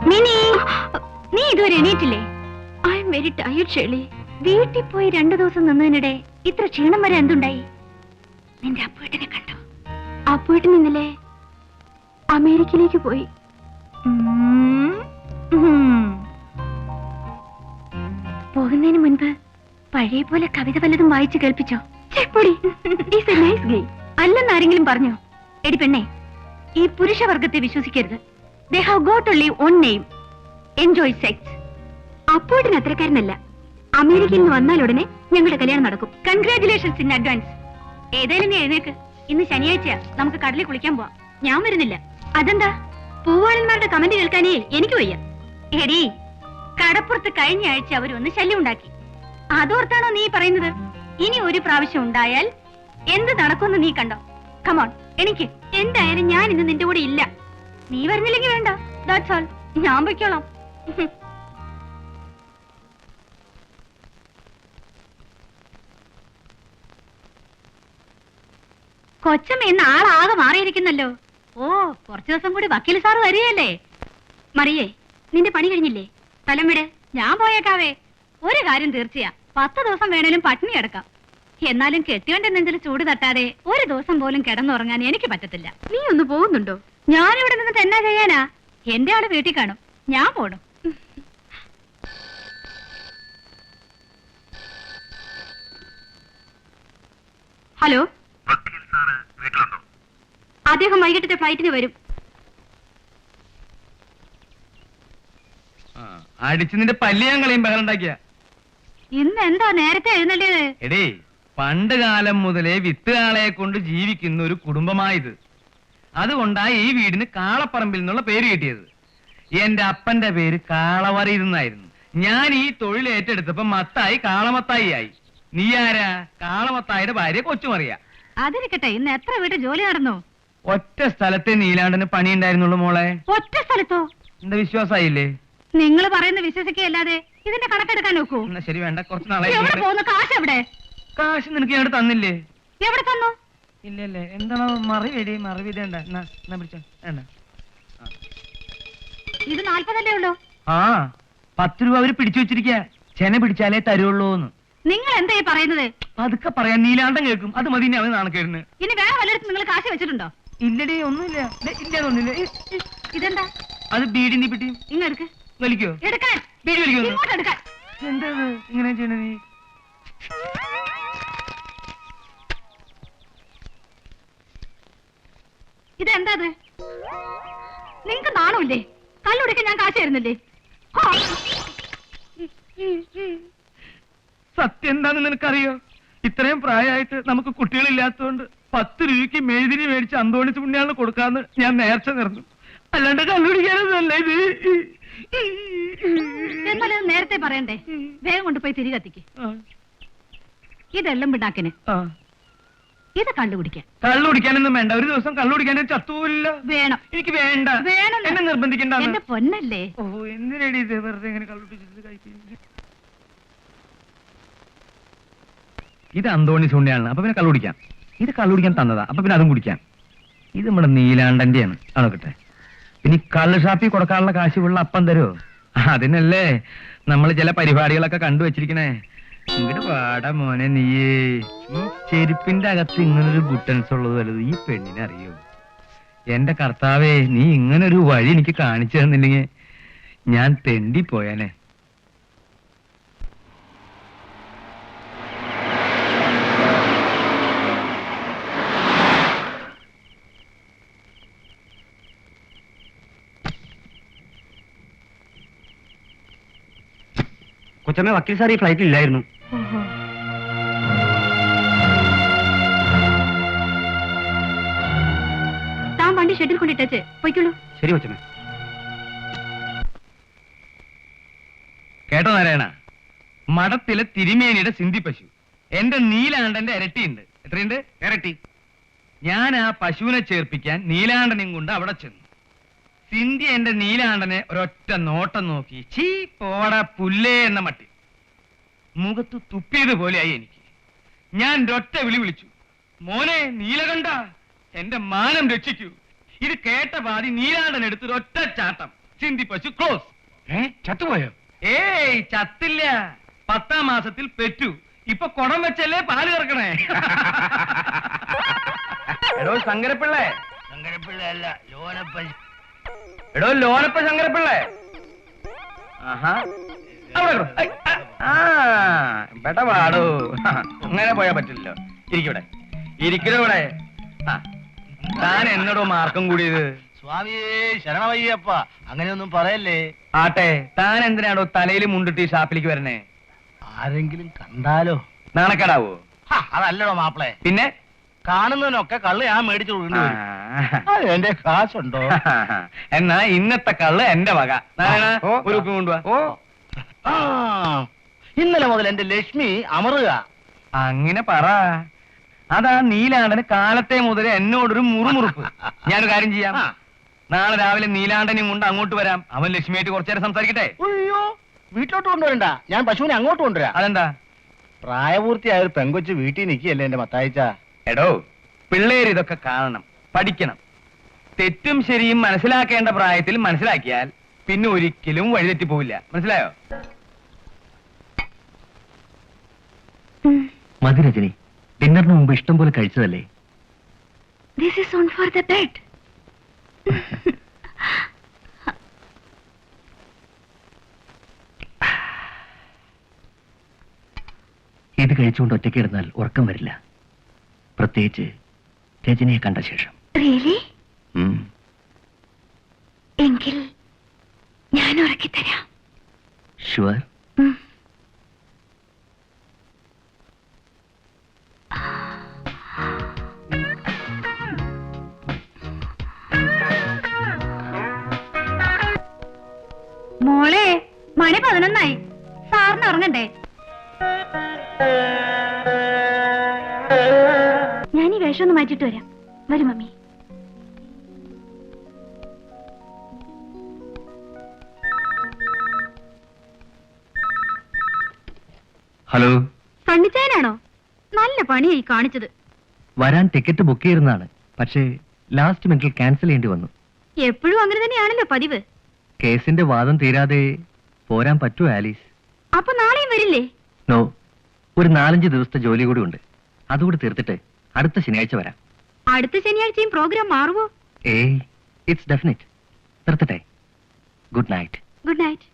Mini, നീ ഇതുവരെ എണീറ്റില്ലേ? I am very tired Shelly. വീട്ടിൽ പോയി 2 ദിവസം നിന്നതിനിടെ ഇത്ര ക്ഷീണം വരെ എന്തുണ്ടായി? നിന്റെ അപ്പുവേട്ടനെ കണ്ടോ? അപ്പുവേട്ടൻ ഇന്നലെ അമേരിക്കയിലേക്ക് പോയി. പോകുന്നതിന് മുൻപ് പഴയ പോലെ കവിത വല്ലതും വായിച്ചു കേൾപ്പിച്ചോ? അല്ലെന്നാരെങ്കിലും പറഞ്ഞോ? എടി പെണ്ണെ, ഈ പുരുഷവർഗത്തെ വിശ്വസിക്കരുത്. They have got only one name. Enjoy sex. അപ്പോഴത്തിന് അത്രക്കാരനല്ല. അമേരിക്കയിൽ നിന്ന് വന്നാൽ ഉടനെ ഞങ്ങളുടെ കല്യാണം നടക്കും. Congratulations in advance. ഏതായാലും നീ എഴുന്നേക്ക്. ഇന്ന് ശനിയാഴ്ചയാ, നമുക്ക് കടലിൽ കുളിക്കാൻ പോവാം. ഞാൻ വരുന്നില്ല. അതെന്താ? പൂവാളന്മാരുടെ കമന്റ് കേൾക്കാനേ എനിക്ക് വയ്യ. എടി, കടപ്പുറത്ത് കഴിഞ്ഞ ആഴ്ച അവരൊന്ന് ശല്യം ഉണ്ടാക്കി. അതോർത്താണോ നീ പറയുന്നത്? ഇനി ഒരു പ്രാവശ്യം ഉണ്ടായാൽ എന്ത് നടക്കുമെന്ന് നീ കണ്ടോ? കമോൺ, എനിക്ക് എന്തായാലും ഞാൻ ഇന്ന് നിന്റെ കൂടെ ഇല്ല. നീ വരുന്നില്ലെങ്കിൽ വേണ്ട. That's all. ഞാൻ പൊയ്ക്കോളാം. കൊച്ചമ്മ ഇന്ന് ആളാകെ മാറിയിരിക്കുന്നല്ലോ. ഓ, കുറച്ചു ദിവസം കൂടി വക്കീൽ സാറ് വരികയല്ലേ? മറിയേ, നിന്റെ പണി കഴിഞ്ഞില്ലേ? സ്ഥലം വിട്, ഞാൻ പോയേക്കാവേ. ഒരു കാര്യം തീർച്ചയാ, 10 ദിവസം വേണേലും പട്ടിണി കിടക്കാം. എന്നാലും കെട്ടിയോന്റെ നെഞ്ചിൽ ചൂട് തട്ടാതെ ഒരു ദിവസം പോലും കിടന്നുറങ്ങാൻ എനിക്ക് പറ്റത്തില്ല. നീ ഒന്ന് പോകുന്നുണ്ടോ? ഞാനിവിടെ നിന്നിട്ട് എന്നാ ചെയ്യാനാ? എന്റെ ആള് വീട്ടിൽ കാണും, ഞാൻ പോടും. ഹലോ, അദ്ദേഹം വൈകിട്ടത്തെ ഫ്ലൈറ്റിന് വരും. അടിച്ച് നിന്റെ പല്ല് ഞാൻ കളയും ബഹളുണ്ടാക്കിയ. ഇന്ന് എന്താ നേരത്തെ എഴുന്നള്ളിയത്? എടേ, പണ്ട് കാലം മുതലേ വിത്തുകാളയെ കൊണ്ട് ജീവിക്കുന്ന ഒരു കുടുംബമായത്. അതുകൊണ്ടാണ് ഈ വീടിന് കാളപ്പറമ്പിൽ നിന്നുള്ള പേര് കിട്ടിയത്. എന്റെ അപ്പന്റെ പേര് കാളവറിയിരുന്നായിരുന്നു. ഞാൻ ഈ തൊഴിൽ ഏറ്റെടുത്തപ്പോ മത്തായി കാളമത്തായി ആയി. നീ ആരാ? കാളമത്തായിയുടെ ഭാര്യ കൊച്ചുമറിയ. അതിരിക്കട്ടെ, ഇന്ന് എത്ര വീട് ജോലി നടന്നു? ഒറ്റ സ്ഥലത്തെ നീലാണ്ടന് പണി ഉണ്ടായിരുന്നുള്ളൂ മോളെ. ഒറ്റ സ്ഥലത്തോ? എന്താ വിശ്വാസായില്ലേ? നിങ്ങൾ പറയുന്ന വിശ്വസിക്കല്ലാതെ ഇതിന്റെ കണക്കെടുക്കാൻ നോക്കൂ. എന്നാ ശരി, വേണ്ട. കുറച്ച് നാളെ എവിടെ പോകുന്നു? കാശ് എവിടെ? കാശ് നിനക്ക് ഞാൻ തന്നില്ലേ? എവിടെ തന്നു? ഇല്ലല്ലേ. എന്താണോ മറിവേടി? മറിവിതേണ്ട. പിടിച്ചോ. വേണ്ട. ഇത് 40 അല്ലേ ഉള്ളൂ? ആ, 10 രൂപ അവര് പിടിച്ചു വെച്ചിരിക്ക. ചെന പിടിച്ചാലേ തരുള്ളൂന്ന്. നിങ്ങൾ എന്താ ഈ പറയുന്നത്? അതൊക്കെ പറയാൻ നീലാണ്ടം കേൾക്കും. അത് മതി. അവന് നാണക്കേടുന്ന്. ഇനി വേറെ വല്ലയിടത്തും നിങ്ങൾ കാശ് വെച്ചിട്ടുണ്ടോ? ഇല്ലടേ, ഒന്നുമില്ല. ഇല്ലാതൊന്നുമില്ല. ഇതെന്താ? അത് ബീഡി നീ പിട്ടി ഇങ്ങെടുക്ക്. വലിക്കോ? എടുക്കാൻ. ബീഡി വലിക്കോ? എടുക്കാൻ. എന്താ ഇങ്ങനെ ചെയ്യണ നീ? ഇതെന്താ? നിങ്ങക്ക് നാണമില്ലേ? കല്ലുടിക്കാൻ ഞാൻ കാശ് തരുന്നില്ലേ? സത്യം എന്താന്ന് നിനക്കറിയോ? ഇത്രയും പ്രായമായിട്ട് നമുക്ക് കുട്ടികളില്ലാത്തതുകൊണ്ട് 10 രൂപയ്ക്ക് മെഴുതിരി മേടിച്ച് അന്തോണിച്ച് പുണ്യാളിന് കൊടുക്കാന്ന് ഞാൻ നേർച്ച നേർന്നു. അല്ലാണ്ട് കല്ലുടിക്കാനൊന്നല്ല ഇത്. എന്നാലും നേരത്തെ പറയണ്ടേ? വേഗം കൊണ്ടുപോയി തിരികെ കത്തിക്ക്. ഇതെല്ലാം പിണ്ടാക്കിന്. ഇത് കള്ളു കുടിക്കാൻ. കള്ളു കുടിക്കാനൊന്നും വേണ്ട. ഒരു ദിവസം കള്ളു കുടിക്കാൻ ചത്തുപോലില്ല. വേണം. എനിക്ക് വേണ്ട. എന്നെ നിർബന്ധിക്കണ്ട. എന്റെ പൊന്നല്ലേ. ഓ, എന്തിനടി ഇത് വെറുതെ ഇങ്ങനെ കള്ളുടിച്ചിട്ട് കഴിക്കുന്നത്? ഇത് അന്തോണി സുണ്ണിയാണ്. അപ്പൊ പിന്നെ കള്ളു കുടിക്കാം. ഇത് കള്ളു കുടിക്കാൻ തന്നതാ. അപ്പൊ പിന്നെ അതും കുടിക്കാം. ഇത് നമ്മുടെ നീലാണ്ടന്റെയാണ്. ആണോക്കട്ടെ. ഇനി കള്ള് ഷാപ്പിൽ കൊടുക്കാനുള്ള കാശ് ഉള്ള അപ്പം തരുമോ? അതിനല്ലേ നമ്മൾ ചില പരിപാടികളൊക്കെ കണ്ടുവച്ചിരിക്കണേ. ഇങ്ങോട്ട് പാടാ മോനെ. നീയേ ഈ ചെരുപ്പിന്റെ അകത്ത് ഇങ്ങനൊരു ബുട്ടൻസ് ഉള്ളത് വലുത് ഈ പെണ്ണിനെ അറിയോ? എന്റെ കർത്താവേ, നീ ഇങ്ങനൊരു വഴി എനിക്ക് കാണിച്ചു തന്നില്ലെങ്കിൽ ഞാൻ തെണ്ടിപ്പോയാനെ. കൊച്ചമ്മ, വക്കീൽ സാർ ഈ ഫ്ലൈറ്റിൽ ഇല്ലായിരുന്നു. താൻ വണ്ടി ഷെഡിൽ കൊണ്ടിട്ടേ പോയിക്കോളൂ. ശരി കൊച്ചമ്മ. കേട്ടോ നാരായണ, മഠത്തിലെ തിരുമേനിയുടെ സിന്ധി പശു എന്റെ നീലാണ്ടന്റെ ഇരട്ടിയുണ്ട്. എത്രയുണ്ട്? ഇരട്ടി. ഞാൻ ആ പശുവിനെ ചേർപ്പിക്കാൻ നീലാണ്ടനെയും കൊണ്ട് അവിടെ ചെന്നു. സിന്ധി എന്റെ നീലാണ്ടനെ ഒരൊറ്റ നോട്ടം നോക്കി ചീ പോടാ പുല്ലേ എന്ന മട്ടി മുഖത്ത് തുപ്പിയതുപോലെയായി എനിക്ക്. ഞാൻ ഒരൊറ്റ വിളി വിളിച്ചു, മോനെ നീലകണ്ഠ, എന്റെ മാനം രക്ഷിക്കൂ. ഇത് കേട്ട പാതി നീലാണ്ടൻ എടുത്ത് ഒറ്റ ചാട്ടം. ചിന്തി പശു ക്ലോസ്. ചത്തുപോയോ? ഏയ് ചത്തില്ല, 10ാം മാസത്തിൽ പെറ്റു. ഇപ്പൊ കുടം വെച്ചല്ലേ പാല് കറക്കണേ. എടോ ശങ്കരപ്പിള്ളേ, ശങ്കരപ്പിള്ളയല്ല, ലോനപ്പൻ. എടോ ലോനപ്പ ശങ്കരപ്പിള്ളേ. ആഹാ, അവിടെ കിടോ. ഐ, ബെട്ട പാടോ. അങ്ങനെ പോയാ പറ്റില്ലല്ലോ. ഇരിക്കൂടെ, ഇരിക്കലോ ഇവിടെ. താൻ എന്നോടോ മാർക്കം കൂടിയത്? സ്വാമിയേ ശരണമയ്യപ്പ, അങ്ങനെയൊന്നും പറയല്ലേ. ആട്ടെ, താൻ എന്തിനാണോ തലയിൽ മുണ്ടിട്ട് ഷാപ്പിലേക്ക് വരണേ? ആരെങ്കിലും കണ്ടാലോ? നാണക്കേടാവോ? അതല്ലടോ മാപ്പിളെ. പിന്നെ കാണുന്നതിനൊക്കെ കള്ള് ഞാൻ മേടിച്ചു കൊടുക്കേണ്ടി എന്റെ കാശുണ്ടോ? എന്നാ ഇന്നത്തെ കള്ള് എന്റെ വക. നാരായണ, ഒരു ഉപ്പ് കൊണ്ടുവാ. ഇന്നലെ മുതൽ എന്റെ ലക്ഷ്മി അമറുക. അങ്ങനെ പറ. അതാ നീലാണ്ടന് കാലത്തെ മുതൽ എന്നോടൊരു മുറുമുറുപ്പ്. ഞാനൊരു കാര്യം ചെയ്യാം, നാളെ രാവിലെ നീലാണ്ടനെയും കൊണ്ട് അങ്ങോട്ട് വരാം. അവൻ ലക്ഷ്മിയായിട്ട് കുറച്ചേരം സംസാരിക്കട്ടെ. അയ്യോ, വീട്ടിലോട്ട് കൊണ്ടുവരണ്ട, ഞാൻ പശുവിനെ അങ്ങോട്ട് കൊണ്ടുവരാം. അതെന്താ? പ്രായപൂർത്തിയായ ഒരു പെങ്കൊച്ച് വീട്ടിൽ നിൽക്കുകയല്ലേ എന്റെ മത്തായിച്ച. എടോ, പിള്ളേര് ഇതൊക്കെ കാണണം, പഠിക്കണം. തെറ്റും ശരിയും മനസ്സിലാക്കേണ്ട പ്രായത്തിൽ മനസ്സിലാക്കിയാൽ പിന്നെ ഒരിക്കലും വഴിതെറ്റി പോവില്ല. മനസ്സിലായോ? മതി രജനി, ഡിന്നറിന് മുമ്പ് ഇഷ്ടം പോലെ കഴിച്ചതല്ലേ? This is on for the bed. ഇത് കഴിച്ചുകൊണ്ട് ഒറ്റയ്ക്ക് ഇരുന്നാൽ ഉറക്കം വരില്ല, പ്രത്യേകിച്ച് രജനിയെ കണ്ട ശേഷം. Really? ഉം. എങ്കിൽ ഞാൻ ഉറക്കിത്തരാം. ഷുവർ. മോളെ, മണി 11 സാറിന് ഉറങ്ങണ്ടേ? ഞാൻ ഈ വേഷം ഒന്ന് മാറ്റിട്ട് വരാം. വരും മമ്മി. ഹലോ, സണ്ണിച്ചായനാണോ? നല്ല പണിയായി കാണിച്ചത്. വരാൻ ടിക്കറ്റ് ബുക്ക് ചെയ്തിരുന്നതാണ്, പക്ഷേ ലാസ്റ്റ് മിനിറ്റിൽ ക്യാൻസൽ ചെയ്യേണ്ടി വന്നു. എപ്പോഴും അങ്ങനെ തന്നെയാണല്ലോ പതിവ്. കേസിന്റെ വാദം തീരാതെ പോരാൻ പറ്റുമോ ആലീസ്? അപ്പൊ നാളെയും വരില്ലേ? നോ, ഒരു 4-5 ദിവസത്തെ ജോലി കൂടി ഉണ്ട്. അതുകൂടി തീർത്തിട്ട് അടുത്ത ശനിയാഴ്ച വരാം. അടുത്ത ശനിയാഴ്ചയും പ്രോഗ്രാം മാറുവോ? ഏയ്, ഇറ്റ്സ് ഡെഫിനിറ്റ്. നിർത്തട്ടെ. Good night. Good night.